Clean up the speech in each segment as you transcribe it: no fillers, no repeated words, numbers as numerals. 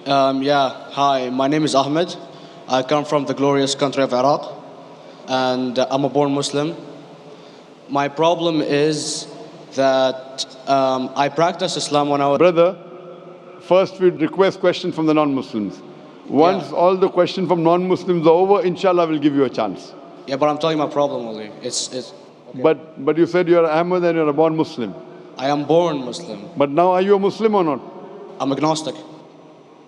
Hi, my name is Ahmed. I come from the glorious country of Iraq, and I'm a born Muslim. My problem is that I practiced Islam when I was... Brother, first we request questions from the non-Muslims. Once all the questions from non-Muslims are over, inshallah, we'll give you a chance. Yeah, but I'm telling you my problem only. It's okay. But you said you're Ahmed and you're a born Muslim. I am born Muslim. But now are you a Muslim or not? I'm agnostic.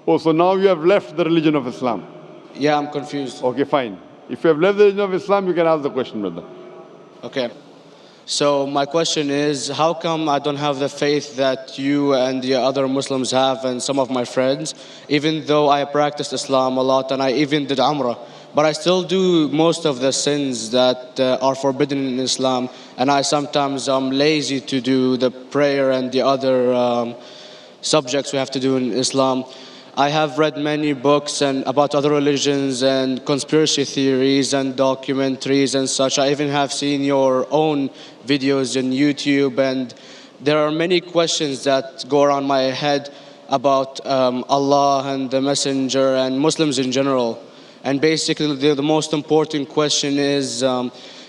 Oh, so now you have left the religion of Islam. Yeah, I'm confused. Okay, fine. If you have left the religion of Islam, you can ask the question, brother. Okay. So my question is, how come I don't have the faith that you and the other Muslims have and some of my friends, even though I practiced Islam a lot and I even did Umrah, but I still do most of the sins that are forbidden in Islam, and I sometimes am lazy to do the prayer and the other subjects we have to do in Islam. I have read many books about other religions and conspiracy theories and documentaries and such. I even have seen your own videos on YouTube, and there are many questions that go around my head about Allah and the Messenger and Muslims in general. And basically the most important question is,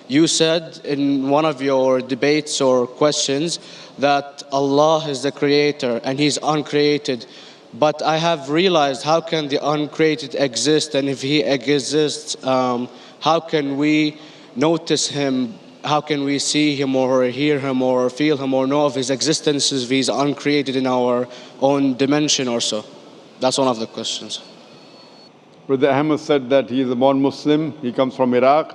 you said in one of your debates or questions that Allah is the creator and He's uncreated. But I have realized, how can the uncreated exist? And if He exists, how can we notice Him? How can we see Him or hear Him or feel Him or know of His existence if He's uncreated in our own dimension or so? That's one of the questions. Brother Ahmed said that he is a born Muslim. He comes from Iraq.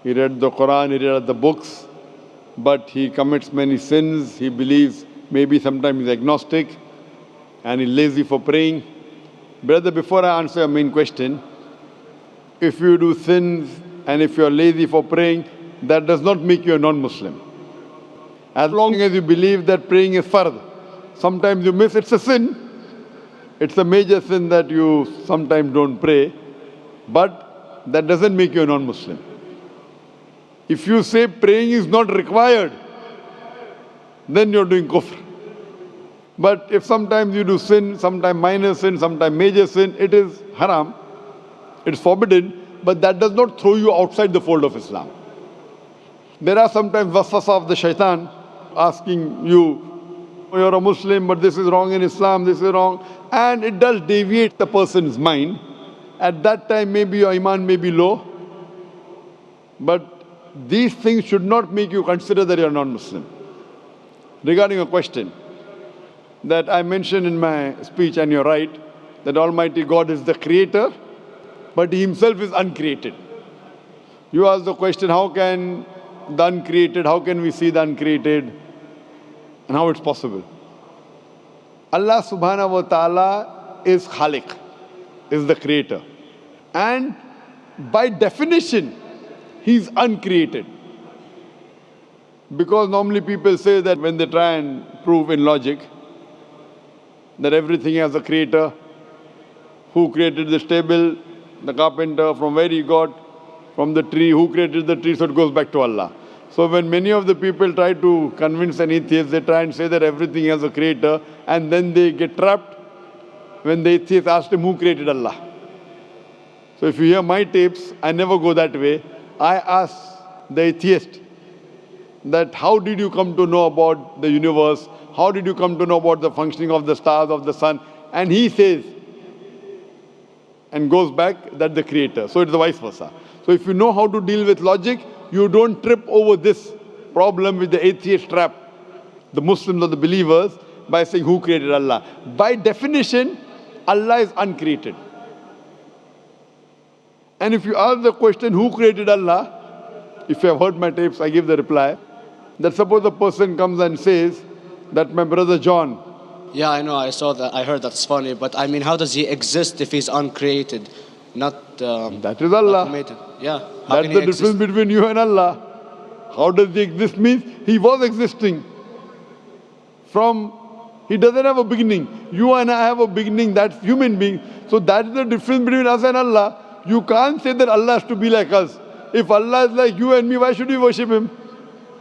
He read the Quran, he read the books, but he commits many sins. He believes maybe sometimes he's agnostic and he's lazy for praying. Brother, before I answer your main question, if you do sins and if you're lazy for praying, that does not make you a non-Muslim. As long as you believe that praying is fard, sometimes you miss, it's a sin. It's a major sin that you sometimes don't pray, but that doesn't make you a non-Muslim. If you say praying is not required, then you're doing kufr. But if sometimes you do sin, sometimes minor sin, sometimes major sin, it is haram, it's forbidden, but that does not throw you outside the fold of Islam. There are sometimes waswasa of the shaitan asking you, you're a Muslim, but this is wrong in Islam, this is wrong. And it does deviate the person's mind. At that time, maybe your iman may be low. But these things should not make you consider that you're non-Muslim. Regarding a question that I mentioned in my speech, and you're right, that Almighty God is the creator, but He Himself is uncreated. You ask the question, how can the uncreated, how can we see the uncreated? And how it's possible. Allah subhanahu wa ta'ala is Khaliq, is the creator. And by definition, He's uncreated. Because normally people say that when they try and prove in logic that everything has a creator, who created this table, the carpenter, from where he got, from the tree, who created the tree, so it goes back to Allah. So when many of the people try to convince an atheist, they try and say that everything has a creator, and then they get trapped when the atheist asks him who created Allah. So if you hear my tapes, I never go that way. I ask the atheist that how did you come to know about the universe? How did you come to know about the functioning of the stars, of the sun? And he says, and goes back, that the creator. So it's the vice versa. So if you know how to deal with logic, you don't trip over this problem with the atheist trap, the Muslims or the believers, by saying who created Allah. By definition, Allah is uncreated. And if you ask the question, who created Allah? If you have heard my tapes, I give the reply, that suppose a person comes and says that my brother John. Yeah, I know, I saw that, I heard that's funny, but I mean, how does he exist if he's uncreated? Not that is Allah. Yeah. That's the difference between you and Allah. How does he exist? Means he was existing. He doesn't have a beginning. You and I have a beginning, that's human being. So that's the difference between us and Allah. You can't say that Allah has to be like us. If Allah is like you and me, why should we worship Him?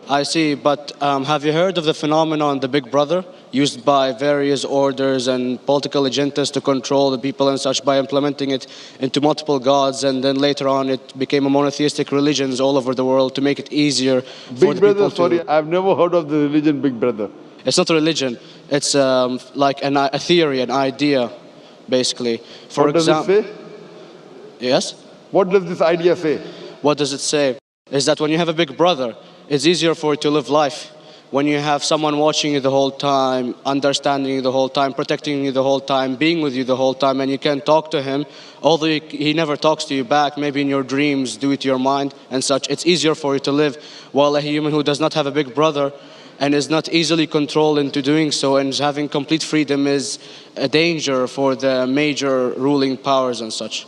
I see, but have you heard of the phenomenon, the Big Brother? used by various orders and political agendas to control the people and such by implementing it into multiple gods, and then later on it became a monotheistic religions all over the world to make it easier for Big the Brother, people sorry, to... I've never heard of the religion Big Brother. It's not a religion, it's like a theory, an idea, basically. For What does it say? Yes? What does this idea say? What does it say? Is that when you have a big brother, it's easier for you to live life. When you have someone watching you the whole time, understanding you the whole time, protecting you the whole time, being with you the whole time, and you can talk to him, although he never talks to you back, maybe in your dreams, due to your mind and such, it's easier for you to live. While a human who does not have a big brother and is not easily controlled into doing so and is having complete freedom is a danger for the major ruling powers and such.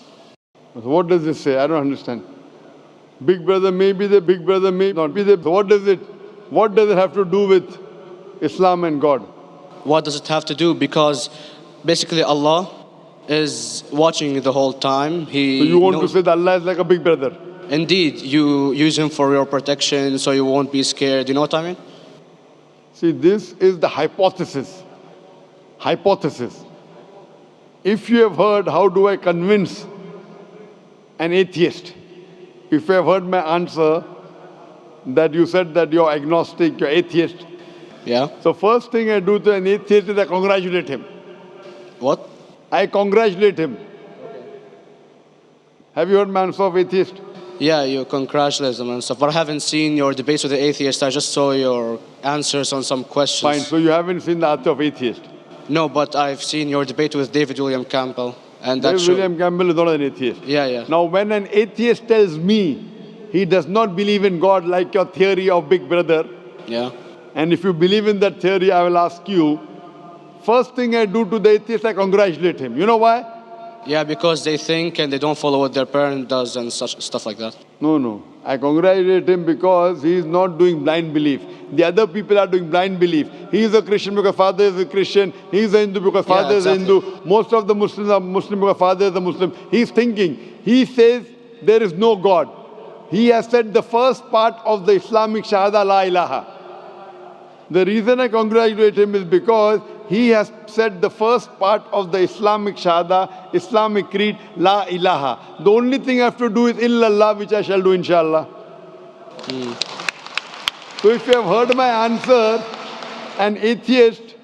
What does this say? I don't understand. Big Brother may be the Big Brother may not be the... What does it have to do with Islam and God? What does it have to do? Because basically Allah is watching you the whole time. So you want to say that Allah is like a big brother? Indeed, you use him for your protection so you won't be scared. You know what I mean? See, this is the hypothesis. Hypothesis. If you have heard, how do I convince an atheist? If you have heard my answer, that you said that you're agnostic, you're atheist. Yeah. So first thing I do to an atheist is I congratulate him. What? I congratulate him. Have you heard my answer of atheist? Yeah, you congratulate them and stuff. But I haven't seen your debates with the atheist. I just saw your answers on some questions. Fine, so you haven't seen the answer of atheist? No, but I've seen your debate with David William Campbell. And David William Campbell is not an atheist. Yeah. Now when an atheist tells me he does not believe in God like your theory of Big Brother, yeah. And if you believe in that theory, I will ask you, first thing I do to the atheist, I congratulate him. You know why? Yeah, because they think and they don't follow what their parent does and such stuff like that. No. I congratulate him because he is not doing blind belief. The other people are doing blind belief. He is a Christian because father is a Christian. He is a Hindu because father is a Hindu. Most of the Muslims are Muslim because father is a Muslim. He is thinking. He says there is no God. He has said the first part of the Islamic Shahada, La ilaha. The reason I congratulate him is because he has said the first part of the Islamic Shahada, Islamic creed, La ilaha. The only thing I have to do is illallah, which I shall do inshallah. So if you have heard my answer, an atheist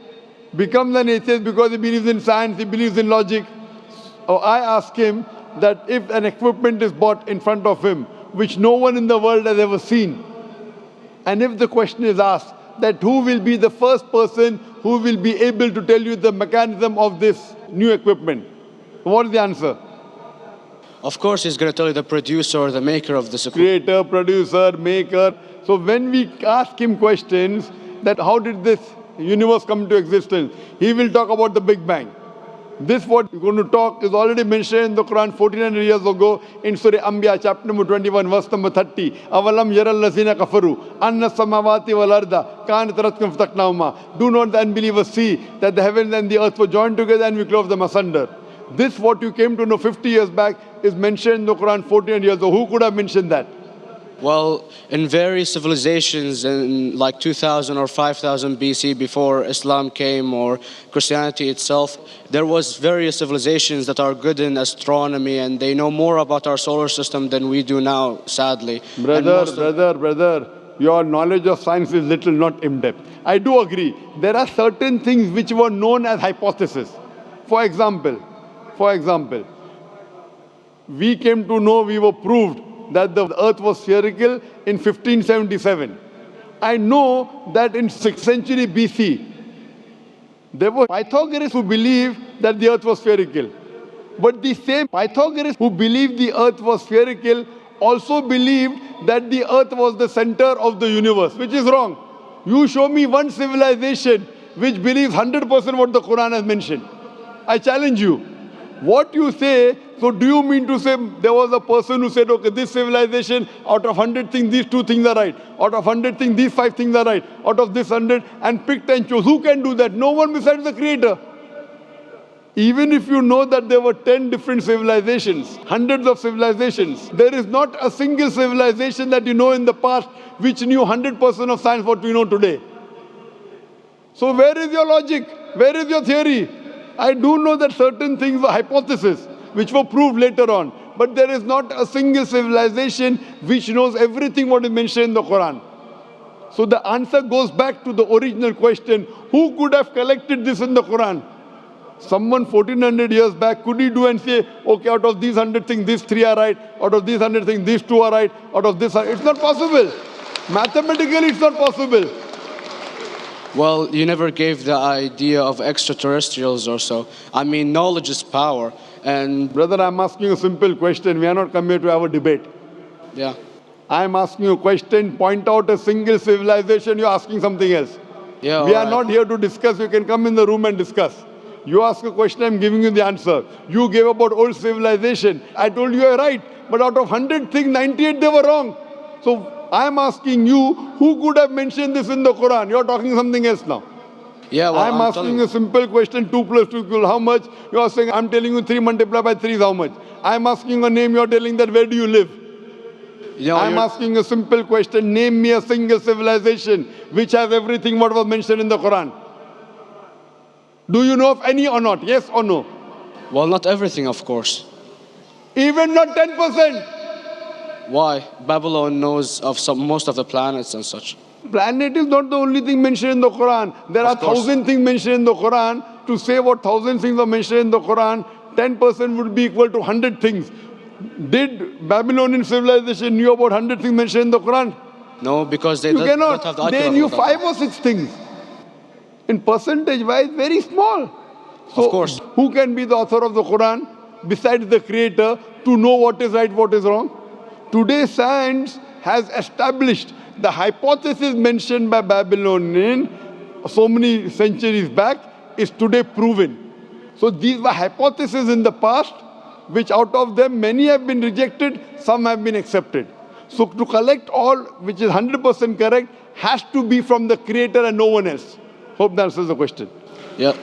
becomes an atheist because he believes in science, he believes in logic. Or I ask him that if an equipment is bought in front of him, which no one in the world has ever seen, and if the question is asked that who will be the first person who will be able to tell you the mechanism of this new equipment, what is the answer? Of course, he's going to tell you the producer or the maker of this equipment. Creator, producer, maker. So when we ask him questions that how did this universe come into existence, he will talk about the Big Bang. This what we're going to talk is already mentioned in the Quran 1400 years ago in Surah Anbiya chapter number 21 verse number 30. Avalam yaral lazina kafaru anna samawati wal arda kanat ratkum fataknahuma. Do not the unbelievers see that the heavens and the earth were joined together and we clove them asunder. This what you came to know 50 years back is mentioned in the Quran 1400 years ago. Who could have mentioned that? Well, in various civilizations in like 2000 or 5000 BC before Islam came or Christianity itself, there was various civilizations that are good in astronomy and they know more about our solar system than we do now, sadly. Brother, your knowledge of science is little, not in-depth. I do agree. There are certain things which were known as hypotheses. For example, we came to know, we were proved that the earth was spherical in 1577. I know that in 6th century BC, there were Pythagoreans who believed that the earth was spherical. But the same Pythagoreans who believed the earth was spherical also believed that the earth was the center of the universe, which is wrong. You show me one civilization which believes 100% what the Quran has mentioned. I challenge you. What you say, so do you mean to say there was a person who said, okay, this civilization, out of 100 things, these 2 things are right. Out of 100 things, these 5 things are right. Out of this 100, and picked and chose. Who can do that? No one besides the Creator. Even if you know that there were 10 different civilizations, hundreds of civilizations, there is not a single civilization that you know in the past which knew 100% of science what we know today. So where is your logic? Where is your theory? I do know that certain things were hypotheses, which were proved later on. But there is not a single civilization which knows everything what is mentioned in the Quran. So the answer goes back to the original question, who could have collected this in the Quran? Someone 1400 years back, could he do and say, okay, out of these 100 things, these 3 are right, out of these 100 things, these 2 are right, out of this, it's not possible. Mathematically, it's not possible. Well, you never gave the idea of extraterrestrials or so. I mean, knowledge is power. And brother, I'm asking a simple question. We are not come here to have a debate. Yeah. I'm asking you a question. Point out a single civilization. You're asking something else. Yeah. We are not here to discuss. You can come in the room and discuss. You ask a question, I'm giving you the answer. You gave about old civilization. I told you you're right. But out of 100 things, 98 they were wrong. So I'm asking you, who could have mentioned this in the Quran? You're talking something else now. Yeah, well, I'm asking a simple question, 2 plus 2 equal how much? You're saying, I'm telling you 3 multiplied by 3 is how much? I'm asking a name, you're telling that where do you live? I'm asking a simple question, name me a single civilization which has everything what was mentioned in the Quran. Do you know of any or not? Yes or no? Well, not everything, of course. Even not 10%. Why? Babylon knows of most of the planets and such. Planet is not the only thing mentioned in the Quran. There are 1,000 things mentioned in the Quran. To say what 1,000 things are mentioned in the Quran, 10% would be equal to 100 things. Did Babylonian civilization knew about 100 things mentioned in the Quran? No, because they don't have the They knew 5 or 6 things. In percentage wise, very small. So, of course. Who can be the author of the Quran besides the creator to know what is right, what is wrong? Today, science has established the hypothesis mentioned by Babylonian so many centuries back is today proven. So these were hypotheses in the past, which out of them many have been rejected, some have been accepted. So to collect all which is 100% correct has to be from the creator and no one else. Hope that answers the question. Yeah.